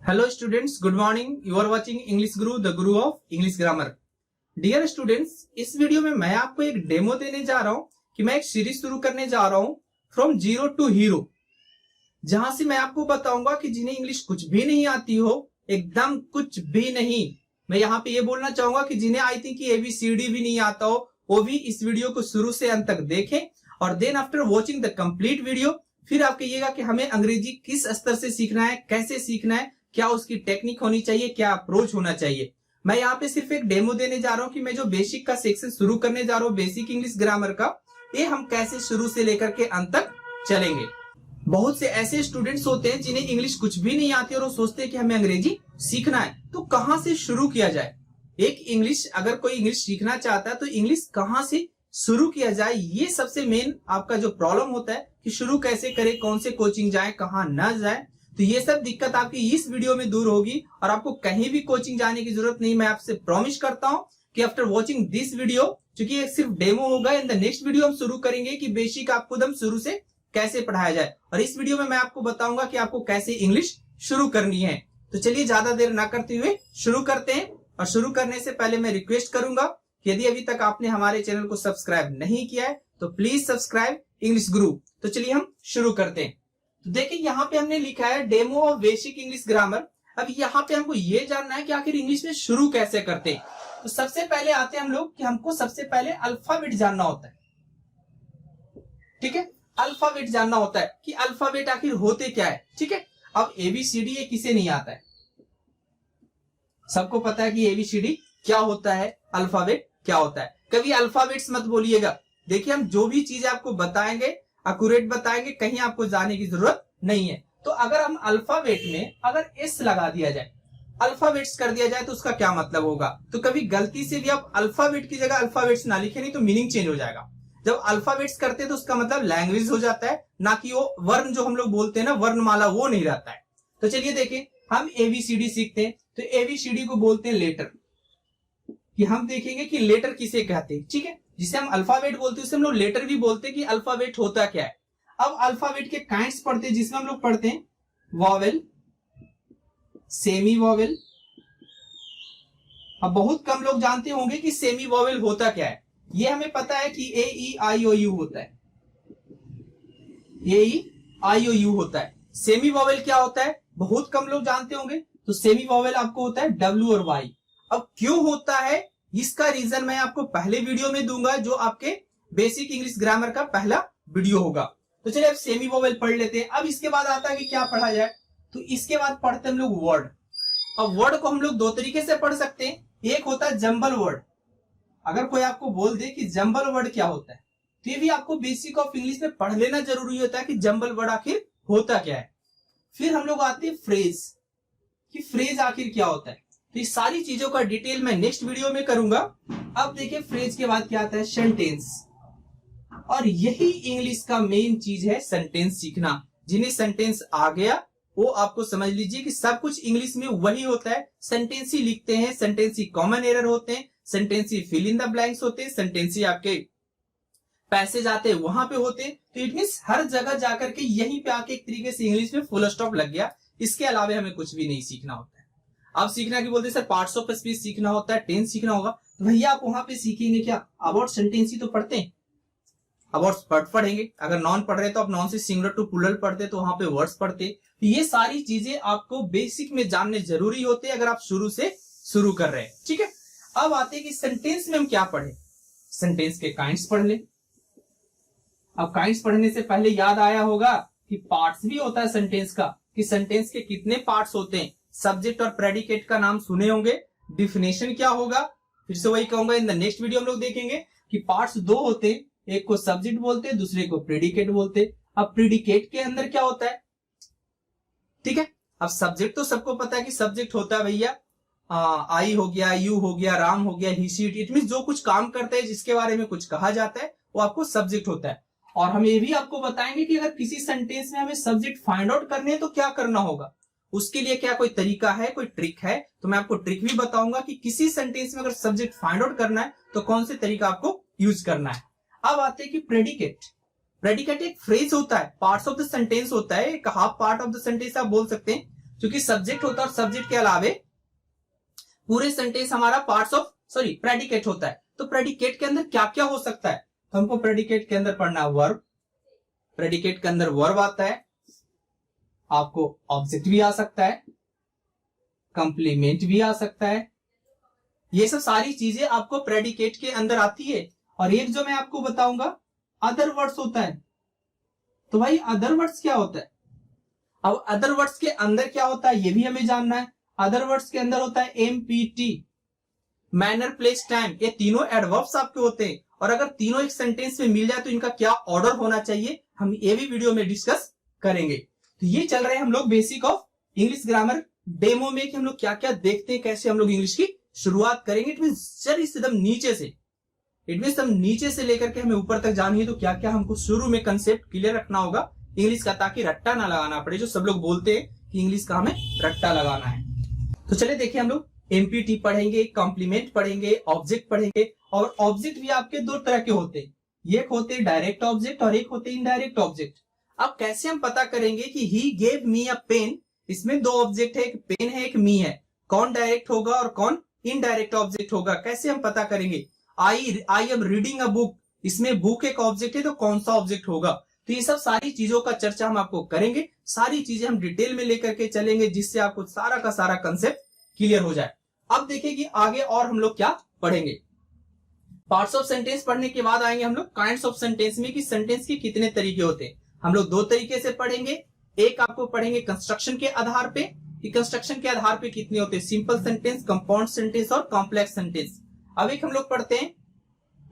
Hello students, good morning. You are watching English Guru, the Guru of English Grammar. Dear students, इस video में मैं आपको एक demo देने जा रहा हूँ कि मैं एक सीरीज शुरू करने जा रहा हूँ फ्रॉम जीरो टू हीरो, जहां से मैं आपको बताऊंगा कि जिन्हें इंग्लिश कुछ भी नहीं आती हो, एकदम कुछ भी नहीं, मैं यहाँ पे ये बोलना चाहूंगा कि जिन्हें आई थिंक ABCD भी नहीं आता हो, वो भी इस वीडियो को शुरू से अंत तक देखें और then after watching the complete video फिर आप कहिएगा कि हमें अंग्रेजी किस स्तर से सीखना है, कैसे सीखना है, क्या उसकी टेक्निक होनी चाहिए, क्या अप्रोच होना चाहिए। मैं यहाँ पे सिर्फ एक डेमो देने जा रहा हूँ कि मैं जो बेसिक का सेक्शन शुरू करने जा रहा हूँ, बेसिक इंग्लिश ग्रामर का, ये हम कैसे शुरू से लेकर के अंत तक चलेंगे। बहुत से ऐसे स्टूडेंट्स होते हैं जिन्हें इंग्लिश कुछ भी नहीं आती और वो सोचते हैं कि हमें अंग्रेजी सीखना है, तो कहाँ से शुरू किया जाए। एक इंग्लिश, अगर कोई इंग्लिश सीखना चाहता है तो इंग्लिश कहाँ से शुरू किया जाए, ये सबसे मेन आपका जो प्रॉब्लम होता है कि शुरू कैसे करें, कौन से कोचिंग जाए, कहाँ न जाए। तो ये सब दिक्कत आपकी इस वीडियो में दूर होगी और आपको कहीं भी कोचिंग जाने की जरूरत नहीं। मैं आपसे प्रॉमिस करता हूं कि आफ्टर वॉचिंग दिस वीडियो, क्योंकि ये सिर्फ डेमो होगा, इन द नेक्स्ट वीडियो हम शुरू करेंगे कि बेसिक आपको एकदम शुरू से कैसे पढ़ाया जाए, और इस वीडियो में मैं आपको बताऊंगा कि आपको कैसे इंग्लिश शुरू करनी है। तो चलिए ज्यादा देर ना करते हुए शुरू करते हैं। और शुरू करने से पहले मैं रिक्वेस्ट करूंगा कि यदि अभी तक आपने हमारे चैनल को सब्सक्राइब नहीं किया है तो प्लीज सब्सक्राइब इंग्लिश गुरु। तो चलिए हम शुरू करते हैं। तो देखिए यहाँ पे हमने लिखा है demo of basic English grammar. अब यहाँ पे हमको ये जानना है कि आखिर इंग्लिश में शुरू कैसे करते हैं। तो सबसे पहले आते हैं हम लोग कि हमको सबसे पहले अल्फाबेट जानना होता है। ठीक है, अल्फाबेट जानना होता है कि अल्फाबेट आखिर होते क्या है। ठीक है, अब ABCD ये किसे नहीं आता है, सबको पता है कि ABCD क्या होता है, अल्फाबेट क्या होता है। कभी अल्फाबेट्स मत बोलिएगा। देखिए हम जो भी चीजें आपको बताएंगे एक्यूरेट बताएंगे, कहीं आपको जाने की जरूरत नहीं है। तो अगर हम अल्फाबेट में अगर S लगा दिया जाए, अल्फाबेट्स कर दिया जाए, तो उसका क्या मतलब होगा। तो कभी गलती से भी आप अल्फाबेट की जगह अल्फाबेट्स ना लिखे, नहीं तो मीनिंग चेंज हो जाएगा। जब अल्फाबेट्स करते हैं तो उसका मतलब लैंग्वेज हो जाता है, ना कि वो वर्ण जो हम लोग बोलते हैं ना, वर्णमाला, वो नहीं रहता है। तो चलिए देखें, हम ABCD सीखते हैं तो ABCD को बोलते हैं लेटर, कि हम देखेंगे कि लेटर किसे कहते हैं। ठीक है, जिसे हम अल्फाबेट बोलते हैं उसे हम लोग लेटर भी बोलते हैं कि अल्फाबेट होता क्या है। अब अल्फाबेट के काइंड्स पढ़ते हैं, जिसमें हम लोग पढ़ते हैं वॉवेल, सेमी वॉवेल। अब बहुत कम लोग जानते होंगे कि सेमी वॉवेल होता क्या है। ये हमें पता है कि AEIOU होता है, AEIOU होता है। सेमी वॉवेल क्या होता है बहुत कम लोग जानते होंगे। तो सेमी वॉवेल आपको होता है W और Y। अब क्यों होता है इसका रीजन मैं आपको पहले वीडियो में दूंगा, जो आपके बेसिक इंग्लिश ग्रामर का पहला वीडियो होगा। तो चलिए अब सेमी वोवेल पढ़ लेते हैं। अब इसके बाद आता है कि क्या पढ़ा जाए, तो इसके बाद पढ़ते हैं हम लोग वर्ड। अब वर्ड को हम लोग दो तरीके से पढ़ सकते हैं। एक होता है जंबल वर्ड। अगर कोई आपको बोल दे कि जंबल वर्ड क्या होता है, तो ये भी आपको बेसिक ऑफ इंग्लिश में पढ़ लेना जरूरी होता है कि जंबल वर्ड आखिर होता क्या है। फिर हम लोग आते हैं फ्रेज, कि फ्रेज आखिर क्या होता है। तो इस सारी चीजों का डिटेल मैं नेक्स्ट वीडियो में करूंगा। अब देखिए फ्रेज के बाद क्या आता है, सेंटेंस। और यही इंग्लिश का मेन चीज है, सेंटेंस सीखना। जिन्हें सेंटेंस आ गया वो आपको समझ लीजिए कि सब कुछ इंग्लिश में वही होता है। सेंटेंस ही लिखते हैं, सेंटेंस ही कॉमन एरर होते हैं, सेंटेंस ही फिल इन द ब्लैंक्स होते हैं, सेंटेंस ही आपके पैसेज आते हैं वहां पे होते हैं। तो इट मींस हर जगह जाकर के यहीं पे आके एक तरीके से इंग्लिश में फुल स्टॉप लग गया। इसके अलावा हमें कुछ भी नहीं सीखना होता है। आप सीखना की बोलते सर पार्ट्स ऑफ स्पीच सीखना होता है, टेंस सीखना होगा, तो भैया आप वहां पे सीखेंगे क्या, अबाउट सेंटेंस ही तो पढ़ते हैं, अबाउट पढ़ेंगे। अगर नॉन पढ़ रहे तो आप नॉन से सिंगुलर टू प्लूरल पढ़ते तो वहां पे वर्ड्स पढ़ते। तो ये सारी चीजें आपको बेसिक में जानने जरूरी होते हैं अगर आप शुरू से शुरू कर रहे हैं। ठीक है, अब आते हैं कि सेंटेंस में हम क्या पढ़े। सेंटेंस के काइंड्स पढ़ ले। अब काइंड्स पढ़ने से पहले याद आया होगा कि पार्ट्स भी होता है सेंटेंस का, कि सेंटेंस के कितने पार्ट्स होते हैं। सब्जेक्ट और प्रेडिकेट का नाम सुने होंगे, डिफिनेशन क्या होगा, फिर से वही कहूंगा, इन द नेक्स्ट वीडियो हम लोग देखेंगे कि पार्ट्स दो होते हैं, एक को सब्जेक्ट बोलते हैं, दूसरे को प्रेडिकेट बोलते हैं। अब प्रेडिकेट के अंदर क्या होता है, ठीक है। अब सब्जेक्ट तो सबको पता है कि सब्जेक्ट होता है भैया आई हो गया, यू हो गया, राम हो गया, ही शी इट मींस जो कुछ काम करते हैं, जिसके बारे में कुछ कहा जाता है, वो आपको सब्जेक्ट होता है। और हम ये भी आपको बताएंगे कि अगर किसी सेंटेंस में हमें सब्जेक्ट फाइंड आउट करने हैं तो क्या करना होगा, उसके लिए क्या कोई तरीका है, कोई ट्रिक है। तो मैं आपको ट्रिक भी बताऊंगा कि किसी सेंटेंस में अगर सब्जेक्ट फाइंड आउट करना है तो कौन से तरीका आपको यूज करना है। अब आते हैं कि प्रेडिकेट। प्रेडिकेट एक फ्रेज होता है, पार्ट्स ऑफ द सेंटेंस होता है, एक half part of the sentence आप बोल सकते हैं। क्योंकि सब्जेक्ट होता है और सब्जेक्ट के अलावे पूरे सेंटेंस हमारा प्रेडिकेट होता है। तो प्रेडिकेट के अंदर क्या क्या हो सकता है, तो हमको प्रेडिकेट के अंदर पढ़ना है वर्ब, प्रेडिकेट के अंदर वर्ब आता है, आपको ऑब्जेक्ट भी आ सकता है, कंप्लीमेंट भी आ सकता है, ये सब सारी चीजें आपको प्रेडिकेट के अंदर आती है। और एक जो मैं आपको बताऊंगा अदर वर्ड्स होता है। तो भाई अदर वर्ड्स क्या होता है, अब अदर वर्ड्स के अंदर क्या होता है ये भी हमें जानना है। अदर वर्ड्स के अंदर होता है एमपीटी, मैनर, प्लेस, टाइम, ये तीनों एडवर्ब्स आपके होते हैं। और अगर तीनों एक सेंटेंस में मिल जाए तो इनका क्या ऑर्डर होना चाहिए, हम ये भी वीडियो में डिस्कस करेंगे। तो ये चल रहे हैं हम लोग basic of English grammar demo में कि हम लोग क्या क्या देखते हैं, कैसे हम लोग इंग्लिश की शुरुआत करेंगे। इट मींस एकदम नीचे से, इट मींस हम नीचे से लेकर के हमें ऊपर तक जानी है। तो क्या क्या हमको शुरू में कंसेप्ट क्लियर रखना होगा इंग्लिश का, ताकि रट्टा ना लगाना पड़े। जो सब लोग बोलते हैं कि इंग्लिश का हमें रट्टा लगाना है। तो चलिए देखिए, हम लोग एमपीटी पढ़ेंगे, कॉम्प्लीमेंट पढ़ेंगे, ऑब्जेक्ट पढ़ेंगे। और ऑब्जेक्ट भी आपके दो तरह के होते हैं, एक होते डायरेक्ट ऑब्जेक्ट और एक होते इनडायरेक्ट ऑब्जेक्ट। अब कैसे हम पता करेंगे कि he gave me a pen, इसमें दो ऑब्जेक्ट है, एक पेन है एक मी है, कौन डायरेक्ट होगा और कौन इनडायरेक्ट ऑब्जेक्ट होगा, कैसे हम पता करेंगे। I am reading a book, इसमें बुक एक ऑब्जेक्ट है तो कौन सा ऑब्जेक्ट होगा। तो ये सब सारी चीजों का चर्चा हम आपको करेंगे, सारी चीजें हम डिटेल में लेकर के चलेंगे, जिससे आपको सारा का सारा कंसेप्ट क्लियर हो जाए। अब देखिए कि आगे और हम लोग क्या पढ़ेंगे। पार्ट्स ऑफ सेंटेंस पढ़ने के बाद आएंगे हम लोग काइंड्स ऑफ सेंटेंस में, कि सेंटेंस के कितने तरीके होते हैं। हम लोग दो तरीके से पढ़ेंगे, एक आपको पढ़ेंगे कंस्ट्रक्शन के आधार पे, कि कंस्ट्रक्शन के आधार पे कितने होते हैं, सिंपल सेंटेंस, कंपाउंड सेंटेंस और कॉम्प्लेक्स सेंटेंस। अब एक हम लोग पढ़ते हैं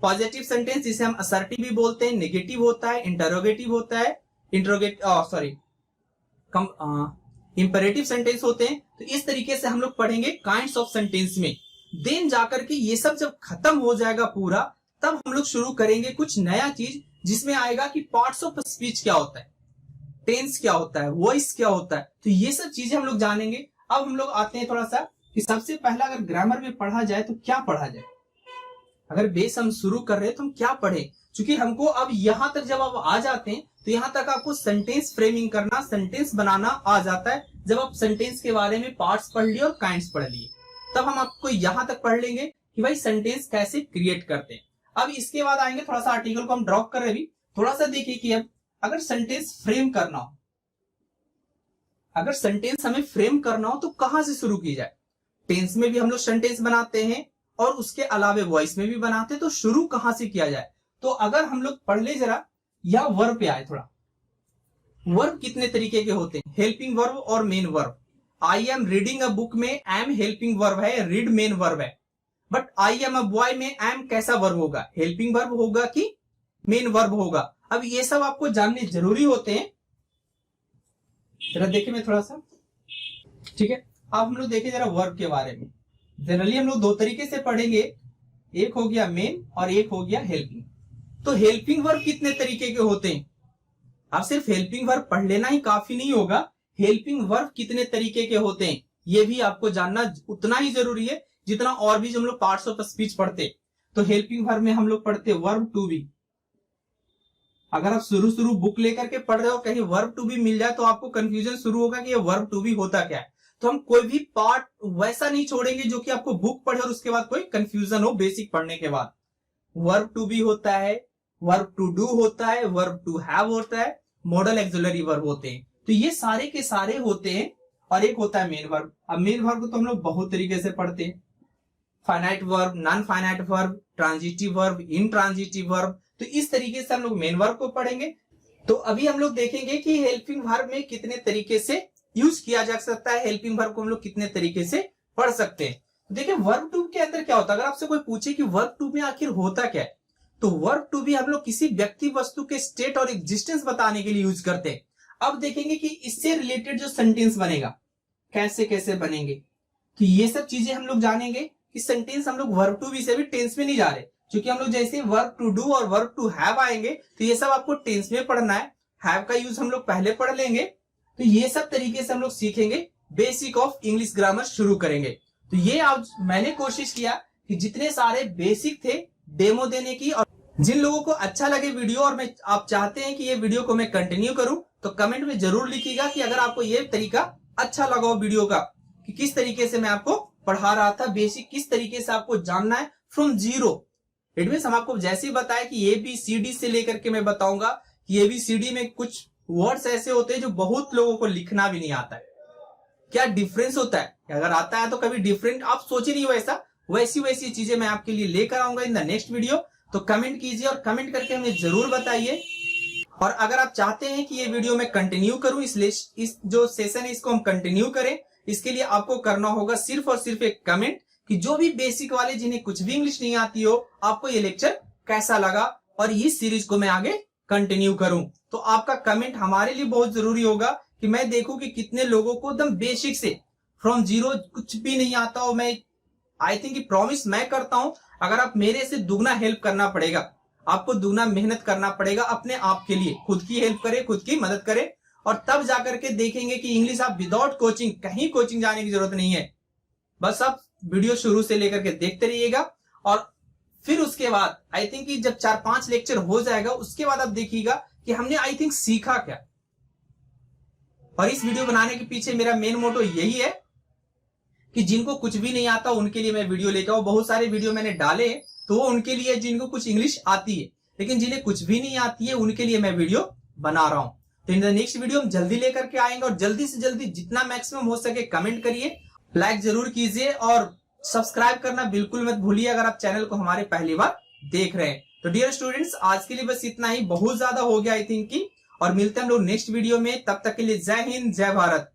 पॉजिटिव सेंटेंस, जिसे हम असर्टिव भी बोलते हैं, नेगेटिव होता है, इंटरोगेटिव होता है, इंपेरेटिव सेंटेंस होते हैं। तो इस तरीके से हम लोग पढ़ेंगे काइंड्स ऑफ सेंटेंस में। देन जाकर के ये सब जब खत्म हो जाएगा पूरा, तब हम लोग शुरू करेंगे कुछ नया चीज, जिसमें आएगा कि पार्ट्स ऑफ स्पीच क्या होता है, टेंस क्या होता है, वॉइस क्या होता है। तो ये सब चीजें हम लोग जानेंगे। अब हम लोग आते हैं थोड़ा सा कि सबसे पहला अगर ग्रामर में पढ़ा जाए तो क्या पढ़ा जाए। अगर बेस हम शुरू कर रहे हैं तो हम क्या पढ़े, क्योंकि हमको अब यहां तक जब आप आ जाते हैं तो यहां तक आपको सेंटेंस फ्रेमिंग करना, सेंटेंस बनाना आ जाता है। जब आप सेंटेंस के बारे में पार्ट्स पढ़ लिए और काइंड्स पढ़ लिए, तब हम आपको यहां तक पढ़ लेंगे कि भाई सेंटेंस कैसे क्रिएट करते हैं। अब इसके बाद आएंगे, थोड़ा सा आर्टिकल को हम ड्रॉप कर रहे हैं अभी, थोड़ा सा देखिए कि अब अगर सेंटेंस फ्रेम करना हो, अगर सेंटेंस हमें फ्रेम करना हो तो कहां से शुरू की जाए। टेंस में भी हम लोग सेंटेंस बनाते हैं और उसके अलावे वॉइस में भी बनाते हैं, तो शुरू कहां से किया जाए। तो अगर हम लोग पढ़ ले जरा, या वर्ब पे आए थोड़ा, वर्ब कितने तरीके के होते हैं, हेल्पिंग वर्ब और main verb. I am reading a book में एम हेल्पिंग वर्ब है, रीड मेन वर्ब है। But I am a boy में एम कैसा वर्ब होगा, हेल्पिंग वर्ब होगा कि मेन वर्ब होगा। अब ये सब आपको जानने जरूरी होते हैं। जरा देखिए मैं थोड़ा सा, ठीक है। अब हम लोग देखें जरा वर्ब के बारे में। जनरली हम लोग दो तरीके से पढ़ेंगे, एक हो गया मेन और एक हो गया हेल्पिंग। तो हेल्पिंग वर्ब कितने तरीके के होते हैं, आप सिर्फ हेल्पिंग वर्ब पढ़ लेना ही काफी नहीं होगा, हेल्पिंग वर्ब कितने तरीके के होते हैं ये भी आपको जानना उतना ही जरूरी है जितना और भी जो हम लोग पार्ट्स ऑफ स्पीच पढ़ते। तो हेल्पिंग वर्ब में हम लोग पढ़ते वर्ब टू बी। अगर आप शुरू बुक लेकर के पढ़ रहे हो, कहीं वर्ब टू बी मिल जाए तो आपको कंफ्यूजन शुरू होगा कि ये वर्ब टू बी होता क्या है। तो हम कोई भी पार्ट वैसा नहीं छोड़ेंगे जो कि आपको बुक पढ़े और उसके बाद कोई कंफ्यूजन हो बेसिक पढ़ने के बाद। वर्ब टू बी होता है, वर्ब टू डू होता है, वर्ब टू हैव होता है, मॉडल एक्सिलरी वर्ब होते हैं। तो ये सारे के सारे होते हैं। और एक होता है मेन वर्ब। अब मेन वर्ब को तो हम लोग बहुत तरीके से पढ़ते हैं, finite verb, non finite verb, transitive verb, intransitive verb. तो इस तरीके से हम लोग मेन वर्ब को पढ़ेंगे। तो अभी हम लोग देखेंगे कि हेल्पिंग वर्ब में कितने तरीके से यूज किया जा सकता है, हेल्पिंग वर्ब को हम लोग कितने तरीके से पढ़ सकते हैं। देखिए वर्ब टू के अंदर क्या होता है, अगर आपसे कोई पूछे कि वर्ब टू में आखिर होता क्या है, तो वर्ब टू भी हम लोग किसी व्यक्ति वस्तु के स्टेट और एग्जिस्टेंस बताने के लिए यूज करते हैं। अब देखेंगे कि इससे रिलेटेड जो सेंटेंस बनेगा कैसे कैसे बनेंगे। तो ये सब चीजें हम लोग जानेंगे कि सेंटेंस हम लोग वर्ब टू भी से भी टेंस में नहीं जा रहे, क्योंकि हम लोग जैसे वर्ब टू डू और वर्ब टू हैव आएंगे तो ये सब आपको टेंस में पढ़ना है। हैव का यूज हम लोग पहले पढ़ लेंगे। तो ये सब तरीके से हम लोग सीखेंगे, बेसिक ऑफ इंग्लिश ग्रामर शुरू करेंगे। तो ये आज मैंने कोशिश किया कि जितने सारे बेसिक थे डेमो देने की, और जिन लोगों को अच्छा लगे वीडियो और आप चाहते हैं कि ये वीडियो को मैं कंटिन्यू करूं, तो कमेंट में जरूर लिखिएगा कि अगर आपको ये तरीका अच्छा लगा हो वीडियो का कि किस तरीके से मैं आपको पढ़ा रहा था, बेसिक किस तरीके से आपको जानना है फ्रॉम जीरो। इट मीन हम आपको जैसे ही बताया कि ABCD से लेकर के मैं बताऊंगा कि ABCD में कुछ वर्ड्स ऐसे होते हैं जो बहुत लोगों को लिखना भी नहीं आता है। क्या डिफरेंस होता है, अगर आता है तो कभी डिफरेंट आप सोचे नहीं वैसा, वैसी वैसी चीजें मैं आपके लिए लेकर आऊंगा इन द नेक्स्ट वीडियो। तो कमेंट कीजिए और कमेंट करके हमें जरूर बताइए। और अगर आप चाहते हैं कि ये वीडियो मैं कंटिन्यू करूं, इस जो सेशन है इसको हम कंटिन्यू करें, इसके लिए आपको करना होगा सिर्फ और सिर्फ एक कमेंट कि जो भी बेसिक वाले जिन्हें कुछ भी इंग्लिश नहीं आती हो, आपको ये लेक्चर कैसा लगा और इस सीरीज को मैं आगे कंटिन्यू करूं। तो आपका कमेंट हमारे लिए बहुत जरूरी होगा कि मैं देखूं कि कितने लोगों को एकदम बेसिक से फ्रॉम जीरो कुछ भी नहीं आता हो। मैं आई थिंक प्रॉमिस मैं करता हूं, अगर आप मेरे से दुगना हेल्प करना पड़ेगा, आपको दुगना मेहनत करना पड़ेगा अपने आप के लिए, खुद की हेल्प करें, खुद की मदद करें, और तब जाकर के देखेंगे कि इंग्लिश आप विदाउट कोचिंग, कहीं कोचिंग जाने की जरूरत नहीं है, बस आप वीडियो शुरू से लेकर के देखते रहिएगा। और फिर उसके बाद आई थिंक जब 4-5 लेक्चर हो जाएगा उसके बाद आप देखिएगा कि हमने आई थिंक सीखा क्या। और इस वीडियो बनाने के पीछे मेरा मेन मोटो यही है कि जिनको कुछ भी नहीं आता उनके लिए मैं वीडियो लेकर आऊं। बहुत सारे वीडियो मैंने डाले तो वो उनके लिए जिनको कुछ इंग्लिश आती है, लेकिन जिन्हें कुछ भी नहीं आती है उनके लिए मैं वीडियो बना रहा हूं। तो इन द नेक्स्ट वीडियो हम जल्दी लेकर के आएंगे, और जल्दी से जल्दी जितना मैक्सिमम हो सके कमेंट करिए, लाइक जरूर कीजिए और सब्सक्राइब करना बिल्कुल मत भूलिए अगर आप चैनल को हमारे पहली बार देख रहे हैं। तो डियर स्टूडेंट्स, आज के लिए बस इतना ही, बहुत ज्यादा हो गया आई थिंक की, और मिलते हैं हम लोग नेक्स्ट वीडियो में। तब तक के लिए जय हिंद, जय भारत।